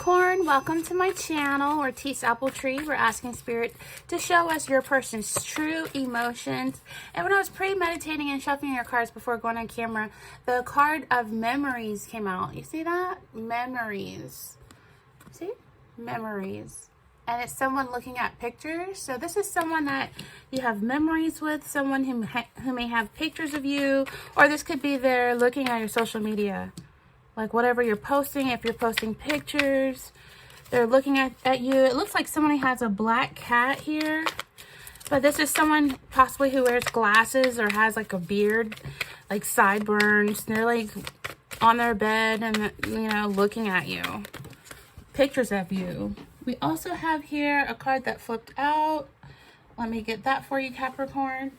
Capricorn, welcome to my channel, or Tease Apple Tree. We're asking Spirit to show us your person's true emotions. And when I was premeditating and shuffling your cards before going on camera, the card of memories came out. You see that? Memories. See? Memories. And it's someone looking at pictures. So this is someone that you have memories with, someone who may have pictures of you, or this could be they're looking at your social media. Like whatever you're posting, if you're posting pictures, they're looking at you. It looks like somebody has a black cat here. But this is someone possibly who wears glasses or has like a beard, like sideburns. They're like on their bed and, you know, looking at you. Pictures of you. We also have here a card that flipped out. Let me get that for you, Capricorn.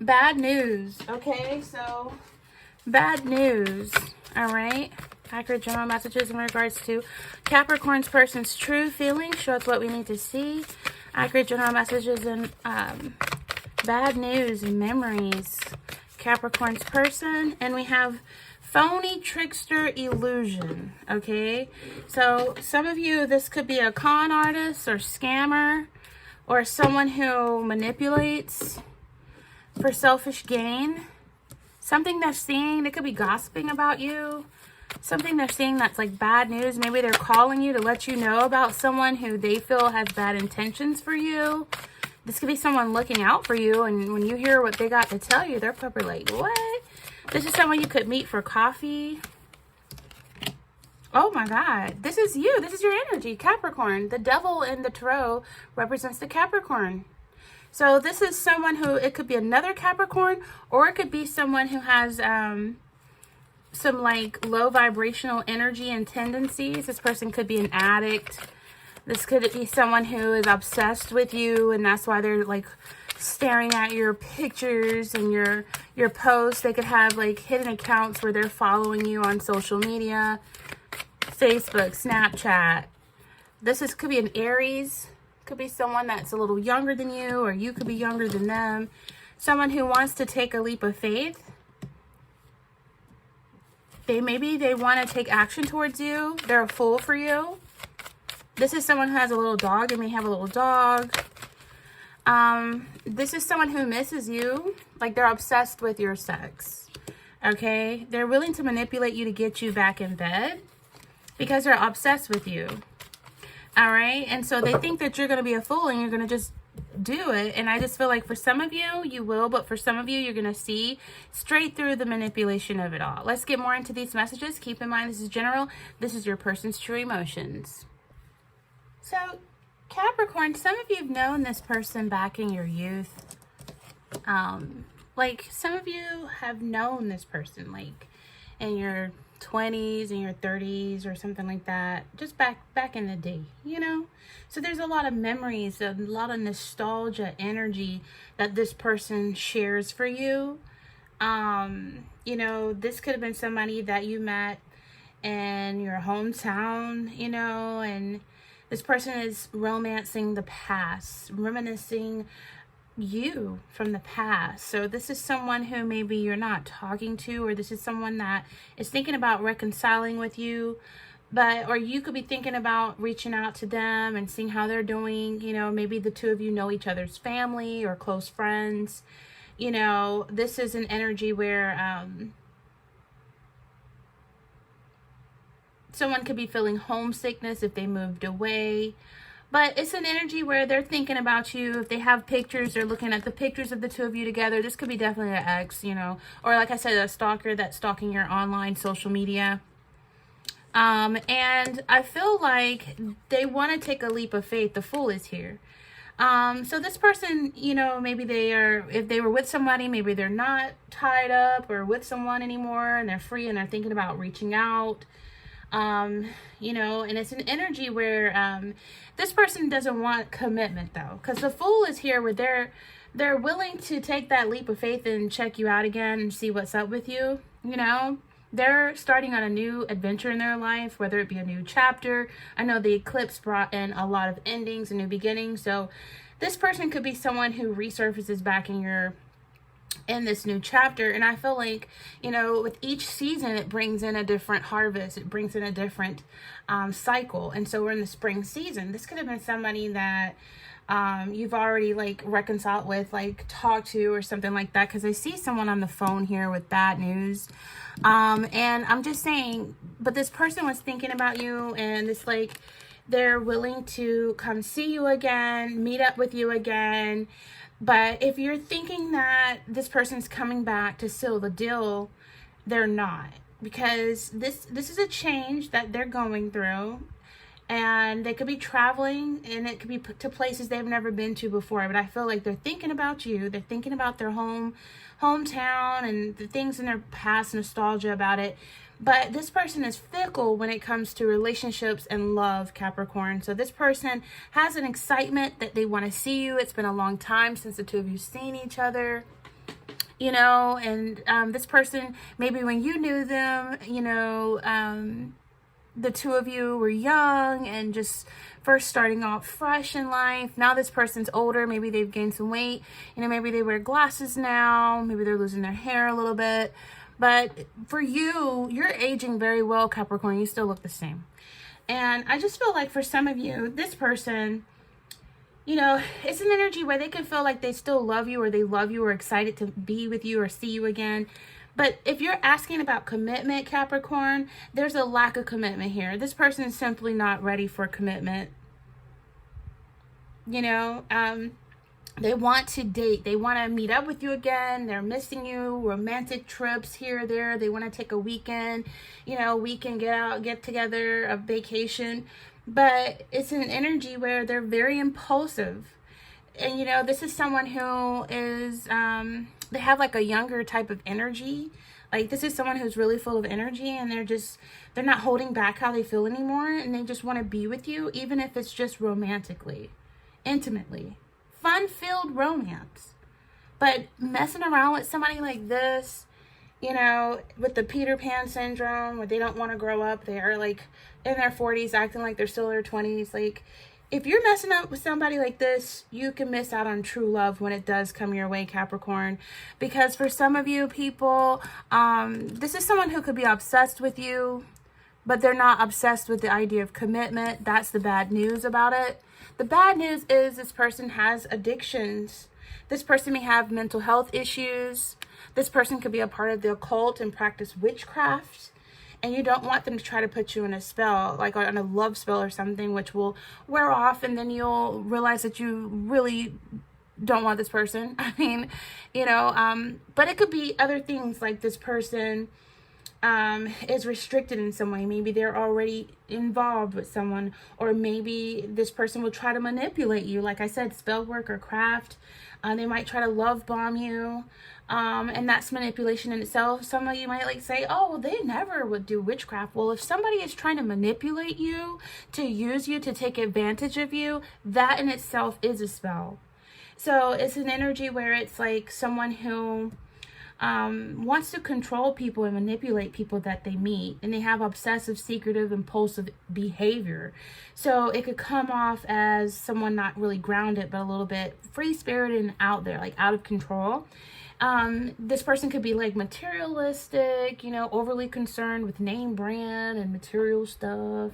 Bad news. Okay, so bad news. All right. Accurate general messages in regards to Capricorn's person's true feelings. Show us what we need to see. Accurate general messages and bad news and memories. Capricorn's person. And we have phony trickster illusion. Okay. So some of you, this could be a con artist or scammer or someone who manipulates for selfish gain. Something they're seeing, they could be gossiping about you. Something they're seeing that's like bad news. Maybe they're calling you to let you know about someone who they feel has bad intentions for you. This could be someone looking out for you, and when you hear what they got to tell you, they're probably like, what? This is someone you could meet for coffee. Oh my God, this is you. This is your energy, Capricorn. The devil in the tarot represents the Capricorn. So this is someone who, it could be another Capricorn, or it could be someone who has some like low vibrational energy and tendencies. This person could be an addict. This could be someone who is obsessed with you, and that's why they're like staring at your pictures and your posts. They could have like hidden accounts where they're following you on social media, Facebook, Snapchat. Could be an Aries. Could be someone that's a little younger than you, or you could be younger than them. Someone who wants to take a leap of faith. Maybe they want to take action towards you. They're a fool for you. This is someone who has a little dog. They may have a little dog. This is someone who misses you. Like they're obsessed with your sex. Okay? They're willing to manipulate you to get you back in bed because they're obsessed with you. All right. And so they think that you're going to be a fool and you're going to just do it. And I just feel like for some of you, you will. But for some of you, you're going to see straight through the manipulation of it all. Let's get more into these messages. Keep in mind, this is general. This is your person's true emotions. So Capricorn, some of you have known this person back in your youth. Like some of you have known this person like in your 20s and your 30s or something like that, just back in the day, you know. So there's a lot of memories, a lot of nostalgia energy that this person shares for you. You know, this could have been somebody that you met in your hometown, you know, and this person is romancing the past, reminiscing you from the past. So this is someone who maybe you're not talking to, or this is someone that is thinking about reconciling with you, or you could be thinking about reaching out to them and seeing how they're doing. You know, maybe the two of you know each other's family or close friends. You know, this is an energy where someone could be feeling homesickness if they moved away. But it's an energy where they're thinking about you. If they have pictures, they're looking at the pictures of the two of you together. This could be definitely an ex, you know. Or like I said, a stalker that's stalking your online social media. And I feel like they want to take a leap of faith. The Fool is here. So this person, you know, maybe if they were with somebody, maybe they're not tied up or with someone anymore, and they're free and they're thinking about reaching out. You know, and it's an energy where this person doesn't want commitment though, because the Fool is here where they're willing to take that leap of faith and check you out again and see what's up with you. You know, they're starting on a new adventure in their life, whether it be a new chapter. I know the eclipse brought in a lot of endings and new beginnings, so this person could be someone who resurfaces back in your in this new chapter. And I feel like, you know, with each season, it brings in a different harvest. It brings in a different cycle. And so we're in the spring season. This could have been somebody that you've already like reconciled with, like talked to or something like that. Because I see someone on the phone here with bad news. And I'm just saying, but this person was thinking about you, and it's like they're willing to come see you again, meet up with you again. But if you're thinking that this person's coming back to seal the deal, they're not, because this is a change that they're going through, and they could be traveling, and it could be to places they've never been to before. But I feel like they're thinking about you. They're thinking about their hometown and the things in their past, nostalgia about it. But this person is fickle when it comes to relationships and love, Capricorn. So this person has an excitement that they want to see you. It's been a long time since the two of you seen each other, you know. And this person, maybe when you knew them, you know, the two of you were young and just first starting off fresh in life. Now this person's older. Maybe they've gained some weight. You know, maybe they wear glasses now. Maybe they're losing their hair a little bit. But for you, you're aging very well, Capricorn. You still look the same. And I just feel like for some of you, this person, you know, it's an energy where they can feel like they still love you, or they love you, or excited to be with you or see you again. But if you're asking about commitment, Capricorn, there's a lack of commitment here. This person is simply not ready for commitment. You know, they want to date. They want to meet up with you again. They're missing you. Romantic trips here or there. They want to take a weekend, you know, weekend, get out, get together, a vacation. But it's an energy where they're very impulsive. And, you know, this is someone who is, they have like a younger type of energy. Like this is someone who's really full of energy, and they're not holding back how they feel anymore. And they just want to be with you, even if it's just romantically, intimately. Fun-filled romance. But messing around with somebody like this, you know, with the Peter Pan syndrome, where they don't want to grow up, they are like in their 40s acting like they're still in their 20s. Like, if you're messing up with somebody like this, you can miss out on true love when it does come your way, Capricorn. Because for some of you people, this is someone who could be obsessed with you, but they're not obsessed with the idea of commitment. That's the bad news about it. The bad news is this person has addictions. This person may have mental health issues. This person could be a part of the occult and practice witchcraft. And you don't want them to try to put you in a spell, like on a love spell or something, which will wear off, and then you'll realize that you really don't want this person. I mean, you know, but it could be other things, like this person is restricted in some way. Maybe they're already involved with someone, or maybe this person will try to manipulate you. Like I said, spell work or craft. They might try to love bomb you. And that's manipulation in itself. Some of you might like say, oh, well, they never would do witchcraft. Well, if somebody is trying to manipulate you, to use you, to take advantage of you, that in itself is a spell. So it's an energy where it's like someone who wants to control people and manipulate people that they meet, and they have obsessive, secretive, impulsive behavior. So it could come off as someone not really grounded, but a little bit free-spirited and out there, like out of control. This person could be like materialistic, you know, overly concerned with name brand and material stuff,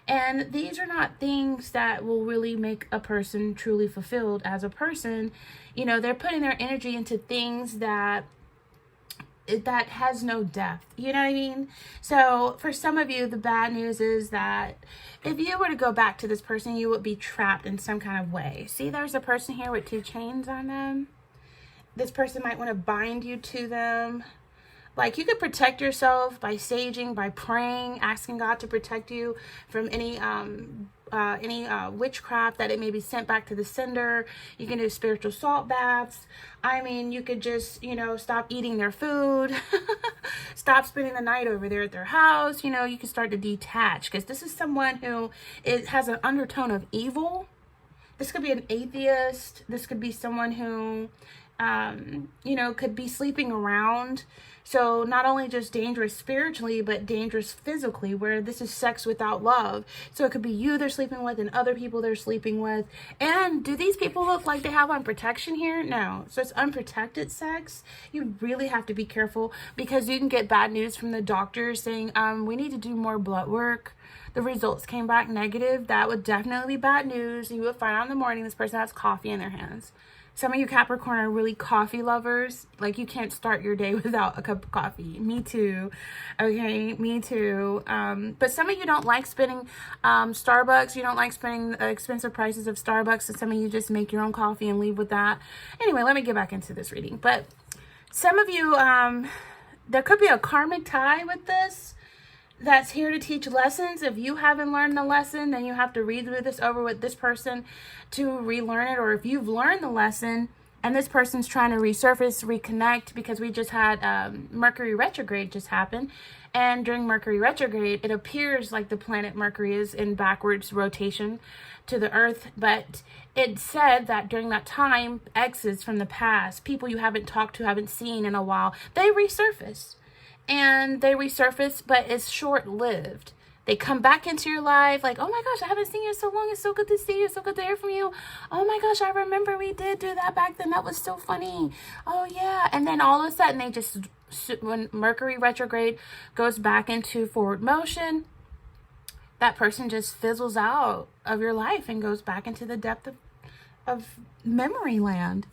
and these are not things that will really make a person truly fulfilled as a person. You know, they're putting their energy into things that has no depth. You know what I mean? So for some of you, the bad news is that if you were to go back to this person, you would be trapped in some kind of way. See, there's a person here with 2 chains on them. This person might want to bind you to them. Like, you could protect yourself by saging, by praying, asking God to protect you from any witchcraft, that it may be sent back to the sender. You can do spiritual salt baths. I mean, you could just, you know, stop eating their food. Stop spending the night over there at their house. You know, you can start to detach, because this is someone who has an undertone of evil. This could be an atheist. This could be someone who you know, could be sleeping around. So not only just dangerous spiritually, but dangerous physically, where this is sex without love. So it could be you they're sleeping with and other people they're sleeping with. And do these people look like they have on protection here? No. So it's unprotected sex. You really have to be careful, because you can get bad news from the doctor saying, we need to do more blood work. The results came back negative. That would definitely be bad news. You would find out in the morning this person has coffee in their hands. Some of you Capricorn are really coffee lovers. Like, you can't start your day without a cup of coffee. Me too. Okay, me too. But some of you don't like spending Starbucks. You don't like spending expensive prices of Starbucks. So some of you just make your own coffee and leave with that. Anyway, let me get back into this reading. But some of you, there could be a karmic tie with this that's here to teach lessons. If you haven't learned the lesson, then you have to read through this over with this person to relearn it. Or if you've learned the lesson and this person's trying to resurface, reconnect, because we just had Mercury retrograde just happen. And during Mercury retrograde, it appears like the planet Mercury is in backwards rotation to the earth. But it said that during that time, exes from the past, people you haven't talked to, haven't seen in a while, they resurface. And they resurface, but it's short-lived. They come back into your life like, oh my gosh, I haven't seen you in so long. It's so good to see you. It's so good to hear from you. Oh my gosh, I remember we did do that back then. That was so funny. Oh yeah. And then all of a sudden, they just, when Mercury retrograde goes back into forward motion, that person just fizzles out of your life and goes back into the depth of memory land.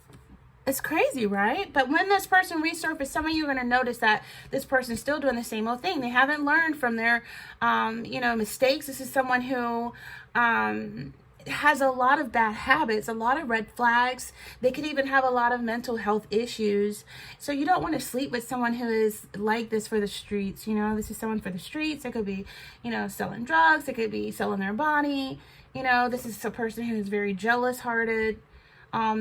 It's crazy, right? But when this person resurfaces, some of you are going to notice that this person's still doing the same old thing. They haven't learned from their, you know, mistakes. This is someone who has a lot of bad habits, a lot of red flags. They could even have a lot of mental health issues. So you don't want to sleep with someone who is like this for the streets. You know, this is someone for the streets. It could be, you know, selling drugs. It could be selling their body. You know, this is a person who is very jealous-hearted.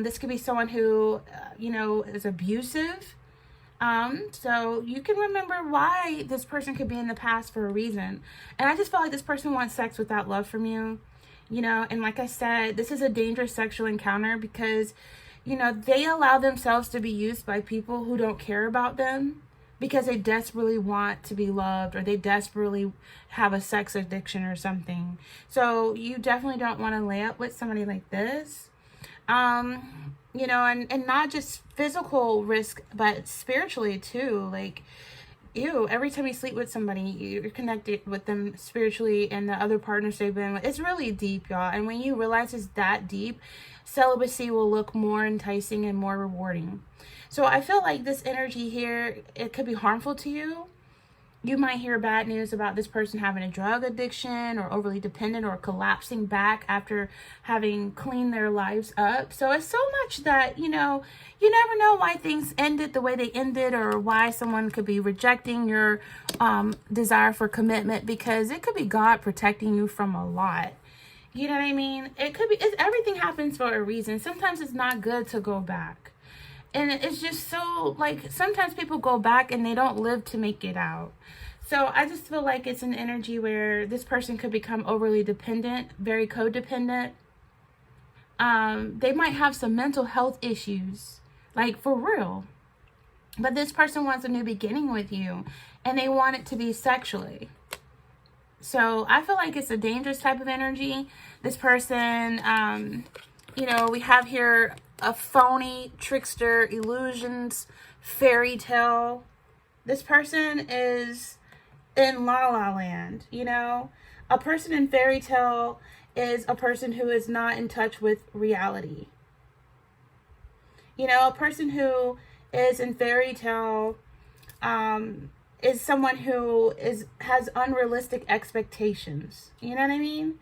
This could be someone who, you know, is abusive. So you can remember why this person could be in the past for a reason. And I just feel like this person wants sex without love from you, you know. And like I said, this is a dangerous sexual encounter because, you know, they allow themselves to be used by people who don't care about them because they desperately want to be loved, or they desperately have a sex addiction or something. So you definitely don't want to lay up with somebody like this. You know, and not just physical risk, but spiritually too. Like, ew, every time you sleep with somebody, you're connected with them spiritually and the other partners they've been with. It's really deep, y'all. And when you realize it's that deep, celibacy will look more enticing and more rewarding. So I feel like this energy here, it could be harmful to you. You might hear bad news about this person having a drug addiction or overly dependent or collapsing back after having cleaned their lives up. So it's so much that, you know, you never know why things ended the way they ended, or why someone could be rejecting your desire for commitment, because it could be God protecting you from a lot. You know what I mean? It could be, everything happens for a reason. Sometimes it's not good to go back. And it's just so, like, sometimes people go back and they don't live to make it out. So I just feel like it's an energy where this person could become overly dependent, very codependent. They might have some mental health issues, like for real. But this person wants a new beginning with you, and they want it to be sexually. So I feel like it's a dangerous type of energy. This person, you know, we have here a phony, trickster, illusions, fairy tale. This person is in La La Land, you know. A person in fairy tale is a person who is not in touch with reality. You know, a person who is in fairy tale is someone who has unrealistic expectations. You know what I mean?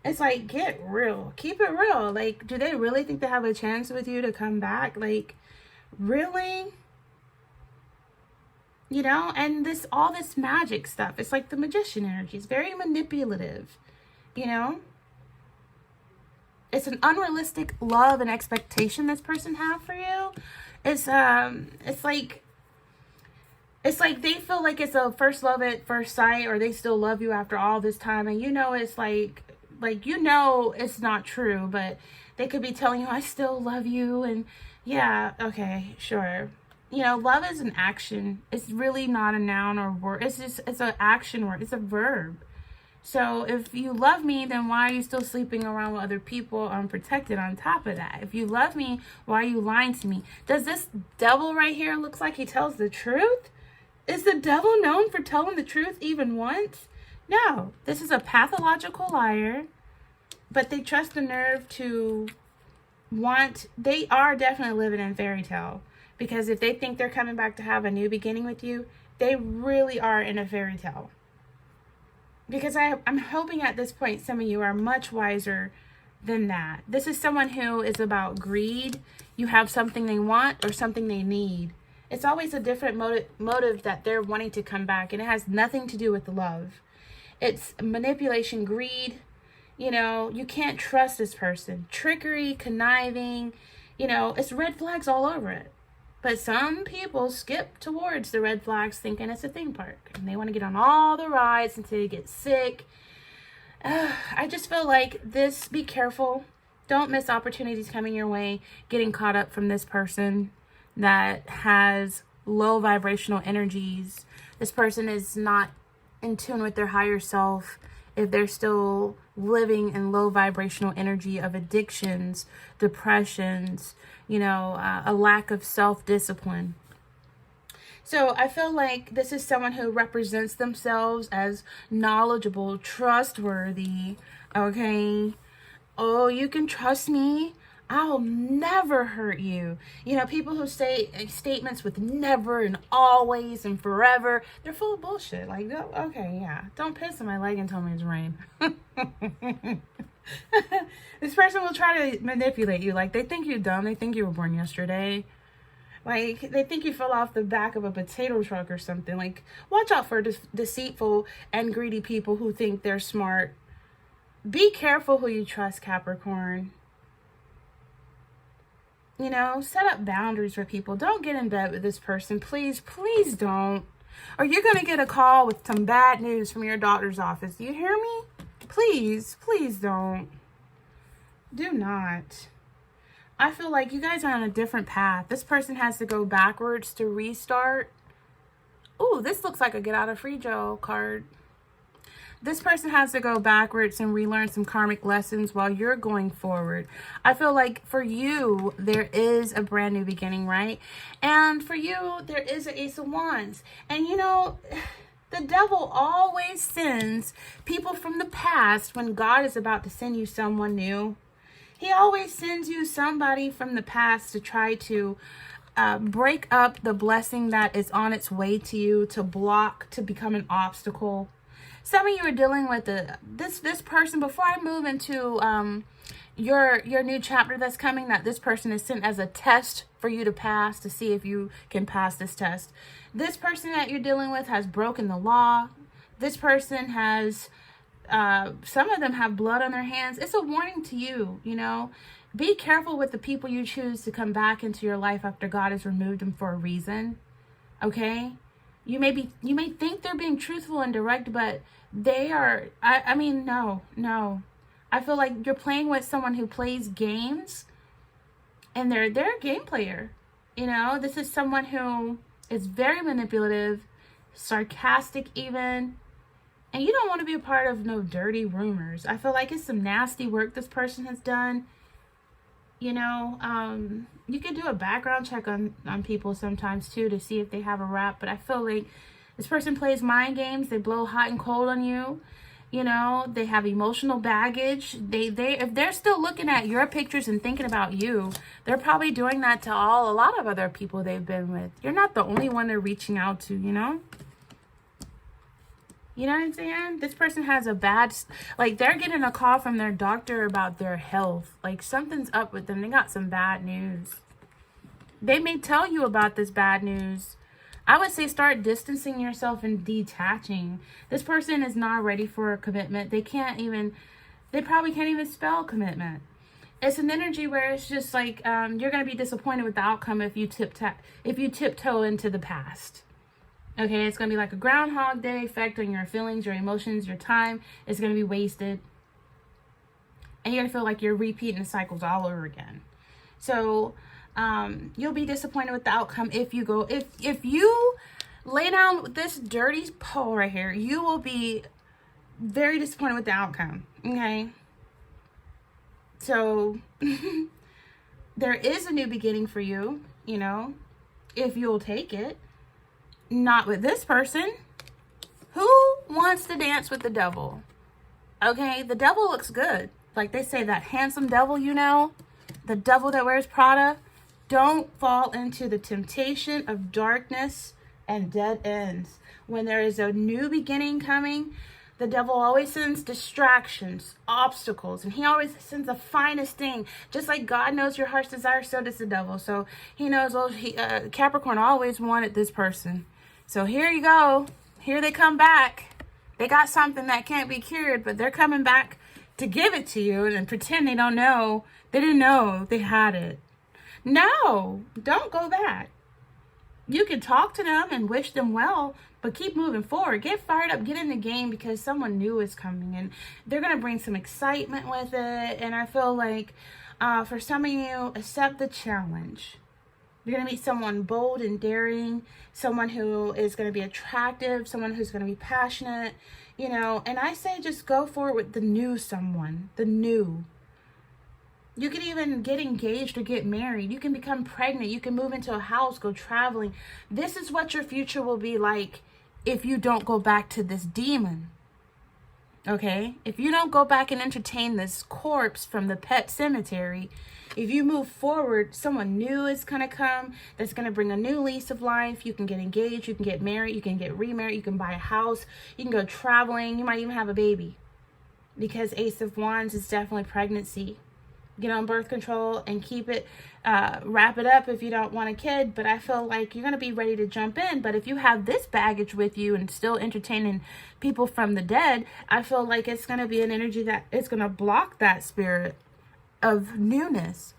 It's like, get real. Keep it real. Like, do they really think they have a chance with you to come back? Like, really? You know, and all this magic stuff. It's like the magician energy. It's very manipulative, you know? It's an unrealistic love and expectation this person have for you. It's like they feel like it's a first love at first sight, or they still love you after all this time. And you know, it's like, you know, it's not true, but they could be telling you, I still love you, and Yeah, okay, sure. You know, love is an action. It's really not a noun or word. It's an action word. It's a verb. So if you love me, then why are you still sleeping around with other people unprotected on top of that? If you love me, why are you lying to me? Does this devil right here looks like he tells the truth? Is the devil known for telling the truth even once? No, this is a pathological liar, but they trust the nerve to they are definitely living in fairy tale, because if they think they're coming back to have a new beginning with you, they really are in a fairy tale. Because I'm hoping at this point some of you are much wiser than that. This is someone who is about greed. You have something they want or something they need. It's always a different motive that they're wanting to come back, and it has nothing to do with the love. It's manipulation, greed. You know, you can't trust this person. Trickery, conniving, you know, it's red flags all over it. But some people skip towards the red flags thinking it's a theme park. And they want to get on all the rides until they get sick. I just feel like this, be careful. Don't miss opportunities coming your way, getting caught up from this person that has low vibrational energies. This person is not in tune with their higher self if they're still living in low vibrational energy of addictions, depressions, you know, a lack of self-discipline. So I feel like this is someone who represents themselves as knowledgeable, trustworthy, okay? Oh, you can trust me. I'll never hurt you. You know, people who say statements with never and always and forever, they're full of bullshit. Like, no, okay, yeah. Don't piss on my leg and tell me it's rain. This person will try to manipulate you. Like, they think you're dumb. They think you were born yesterday. Like, they think you fell off the back of a potato truck or something. Like, watch out for deceitful and greedy people who think they're smart. Be careful who you trust, Capricorn. You know, set up boundaries for people. Don't get in bed with this person. Please, please don't. Or you're going to get a call with some bad news from your doctor's office. Do you hear me? Please, please don't. Do not. I feel like you guys are on a different path. This person has to go backwards to restart. Ooh, this looks like a get out of free jail card. This person has to go backwards and relearn some karmic lessons while you're going forward. I feel like for you, there is a brand new beginning, right? And for you, there is an Ace of Wands. And you know, the devil always sends people from the past when God is about to send you someone new. He always sends you somebody from the past to try to break up the blessing that is on its way to you, to block, to become an obstacle. Some of you are dealing with this person. Before I move into your new chapter that's coming, that this person is sent as a test for you to pass, to see if you can pass this test. This person that you're dealing with has broken the law. This person has, some of them have blood on their hands. It's a warning to you, you know. Be careful with the people you choose to come back into your life after God has removed them for a reason, okay? You may think they're being truthful and direct, but they are, I mean, no. I feel like you're playing with someone who plays games, and they're a game player. You know, this is someone who is very manipulative, sarcastic even, and you don't want to be a part of no dirty rumors. I feel like it's some nasty work this person has done. You know, you can do a background check on people sometimes too to see if they have a rap. But I feel like this person plays mind games. They blow hot and cold on you. You know, they have emotional baggage. They if they're still looking at your pictures and thinking about you, they're probably doing that to a lot of other people they've been with. You're not the only one they're reaching out to, you know? You know what I'm saying? This person has a bad, like, they're getting a call from their doctor about their health. Like, something's up with them. They got some bad news. They may tell you about this bad news. I would say start distancing yourself and detaching. This person is not ready for a commitment. They probably can't even spell commitment. It's an energy where it's just like, you're going to be disappointed with the outcome if you tiptoe into the past. Okay, it's going to be like a Groundhog Day effect on your feelings, your emotions, your time. It's going to be wasted. And you're going to feel like you're repeating the cycles all over again. So, You'll be disappointed with the outcome if you go, if you lay down with this dirty pole right here, you will be very disappointed with the outcome. Okay. So there is a new beginning for you, you know, if you'll take it. Not with this person. Who wants to dance with the devil? Okay, the devil looks good. Like they say, that handsome devil, you know, the devil that wears Prada. Don't fall into the temptation of darkness and dead ends. When there is a new beginning coming, the devil always sends distractions, obstacles, and he always sends the finest thing. Just like God knows your heart's desire, so does the devil. So he knows, Capricorn always wanted this person. So here you go. Here they come back. They got something that can't be cured, but they're coming back to give it to you and pretend they don't know. They didn't know they had it. No, don't go back. You can talk to them and wish them well, but keep moving forward. Get fired up. Get in the game, because someone new is coming and they're going to bring some excitement with it. And I feel like for some of you, accept the challenge. You're going to meet someone bold and daring, someone who is going to be attractive, someone who's going to be passionate, you know. And I say just go for it with the new someone, the new. You can even get engaged or get married. You can become pregnant. You can move into a house, go traveling. This is what your future will be like if you don't go back to this demon. Okay? If you don't go back and entertain this corpse from the pet cemetery, if you move forward, someone new is going to come that's going to bring a new lease of life. You can get engaged. You can get married. You can get remarried. You can buy a house. You can go traveling. You might even have a baby, because Ace of Wands is definitely pregnancy. Get on birth control and keep it, wrap it up if you don't want a kid. But I feel like you're going to be ready to jump in. But if you have this baggage with you and still entertaining people from the dead, I feel like it's going to be an energy that it's going to block that spirit of newness.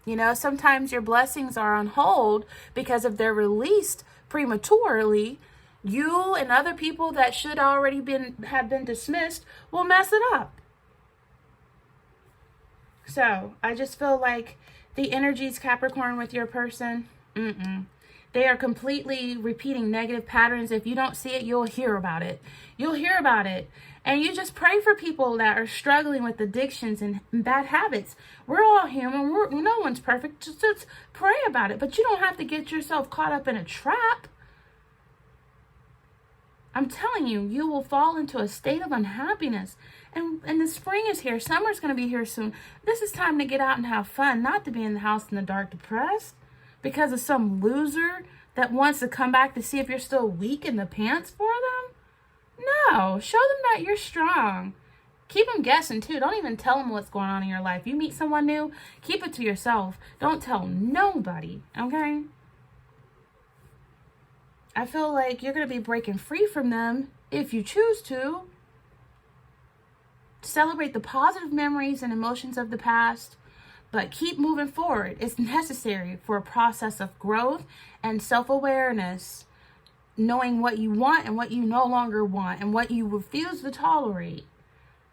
You know, sometimes your blessings are on hold because if they're released prematurely, you and other people that should already have been dismissed will mess it up. So I just feel like the energies, Capricorn, with your person, they are completely repeating negative patterns. If you don't see it, you'll hear about it. You'll hear about it. And you just pray for people that are struggling with addictions and bad habits. We're all human. No one's perfect. Just pray about it. But you don't have to get yourself caught up in a trap. I'm telling you, you will fall into a state of unhappiness. And the spring is here. Summer's going to be here soon. This is time to get out and have fun, not to be in the house in the dark depressed because of some loser that wants to come back to see if you're still weak in the pants for them. No, show them that you're strong. Keep them guessing too. Don't even tell them what's going on in your life. You meet someone new, keep it to yourself. Don't tell nobody, okay? I feel like you're going to be breaking free from them if you choose to. Celebrate the positive memories and emotions of the past, but keep moving forward. It's necessary for a process of growth and self-awareness, knowing what you want and what you no longer want and what you refuse to tolerate.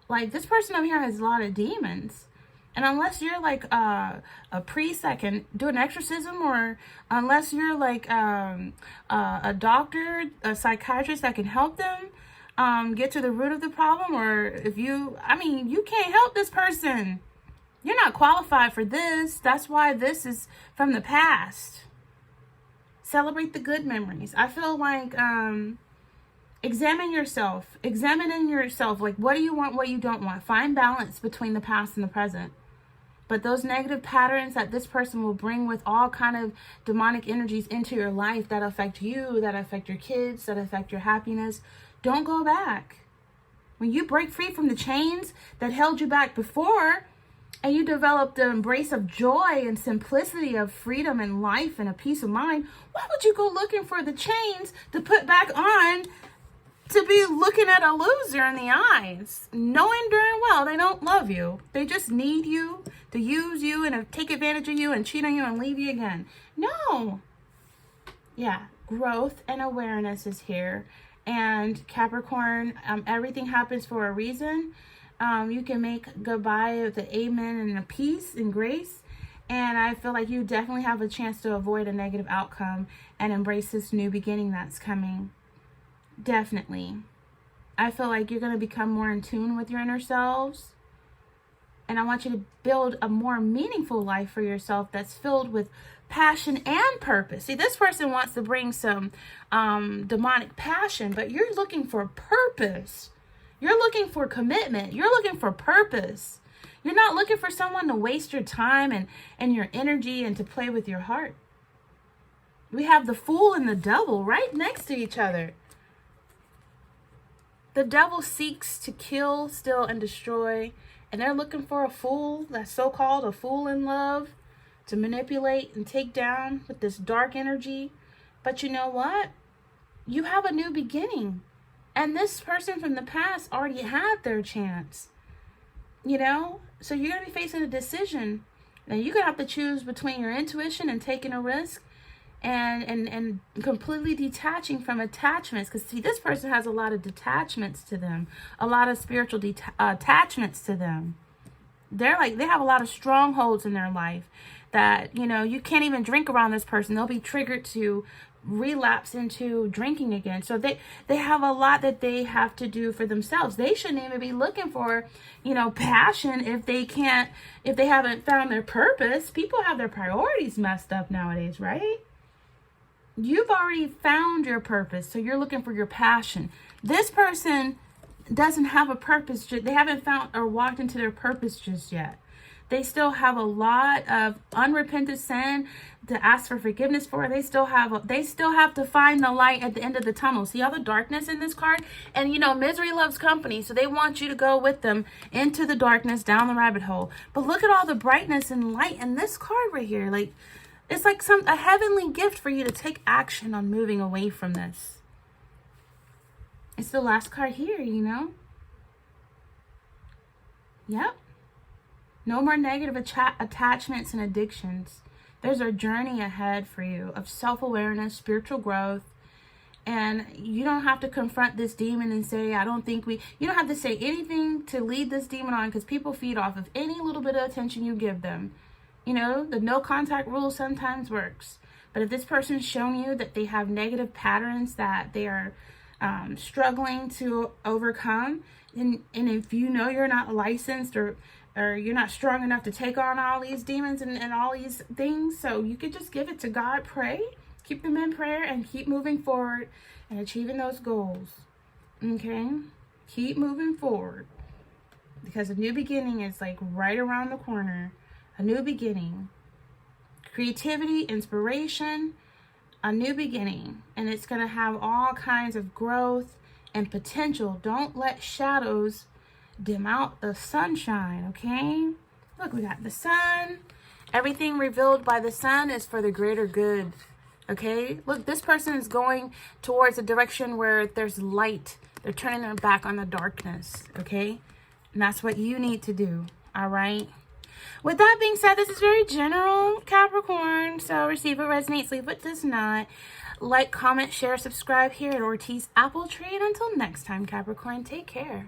Like, this person over here has a lot of demons. And unless you're like a priest that can do an exorcism, or unless you're like a doctor, a psychiatrist that can help them get to the root of the problem, or if you can't help this person. You're not qualified for this. That's why this is from the past. Celebrate the good memories. I feel like examine yourself. Like, what do you want, what you don't want. Find balance between the past and the present. But those negative patterns that this person will bring with all kind of demonic energies into your life that affect you, that affect your kids, that affect your happiness, don't go back. When you break free from the chains that held you back before, and you develop the embrace of joy and simplicity of freedom and life and a peace of mind, why would you go looking for the chains to put back on, to be looking at a loser in the eyes, knowing darn well they don't love you? They just need you to use you and take advantage of you and cheat on you and leave you again. No. Yeah, growth and awareness is here. And Capricorn, everything happens for a reason. You can make goodbye with an amen and a peace and grace. And I feel like you definitely have a chance to avoid a negative outcome and embrace this new beginning that's coming. Definitely. I feel like you're going to become more in tune with your inner selves. And I want you to build a more meaningful life for yourself that's filled with passion and purpose. See, this person wants to bring some demonic passion, but you're looking for purpose. You're looking for commitment. You're looking for purpose. You're not looking for someone to waste your time and your energy and to play with your heart. We have the Fool and the Devil right next to each other. The devil seeks to kill, steal, and destroy. And they're looking for a fool, that's so-called a fool in love, to manipulate and take down with this dark energy. But you know what? You have a new beginning. And this person from the past already had their chance. You know? So you're going to be facing a decision. Now you're going to have to choose between your intuition and taking a risk and completely detaching from attachments. Because see, this person has a lot of detachments to them. A lot of spiritual attachments to them. They have a lot of strongholds in their life that, you know, you can't even drink around this person. They'll be triggered to relapse into drinking again. So they have a lot that they have to do for themselves. They shouldn't even be looking for, you know, passion if they haven't found their purpose. People have their priorities messed up nowadays, right? You've already found your purpose, so you're looking for your passion. This person doesn't have a purpose. They haven't found or walked into their purpose just yet. They still have a lot of unrepented sin to ask for forgiveness for. They still have to find the light at the end of the tunnel. See all the darkness in this card? And you know, misery loves company, so they want you to go with them into the darkness, down the rabbit hole. But look at all the brightness and light in this card right here. Like, it's like a heavenly gift for you to take action on moving away from this. It's the last card here, you know? Yep. No more negative attachments and addictions. There's a journey ahead for you of self-awareness, spiritual growth. And you don't have to confront this demon and say, you don't have to say anything to lead this demon on, because people feed off of any little bit of attention you give them. You know, the no contact rule sometimes works. But if this person's shown you that they have negative patterns that they are struggling to overcome, and if you know you're not licensed or you're not strong enough to take on all these demons and all these things, so you could just give it to God, pray, keep them in prayer, and keep moving forward and achieving those goals. Okay? Keep moving forward, because a new beginning is like right around the corner. A new beginning, creativity, inspiration, a new beginning. And it's going to have all kinds of growth and potential. Don't let shadows dim out the sunshine, okay? Look, we got the sun. Everything revealed by the sun is for the greater good, okay? Look, this person is going towards a direction where there's light. They're turning their back on the darkness, okay? And that's what you need to do, all right? With that being said, this is very general, Capricorn. So receive what resonates, leave what does not. Like, comment, share, subscribe here at Ortiz Apple Tree. And until next time, Capricorn, take care.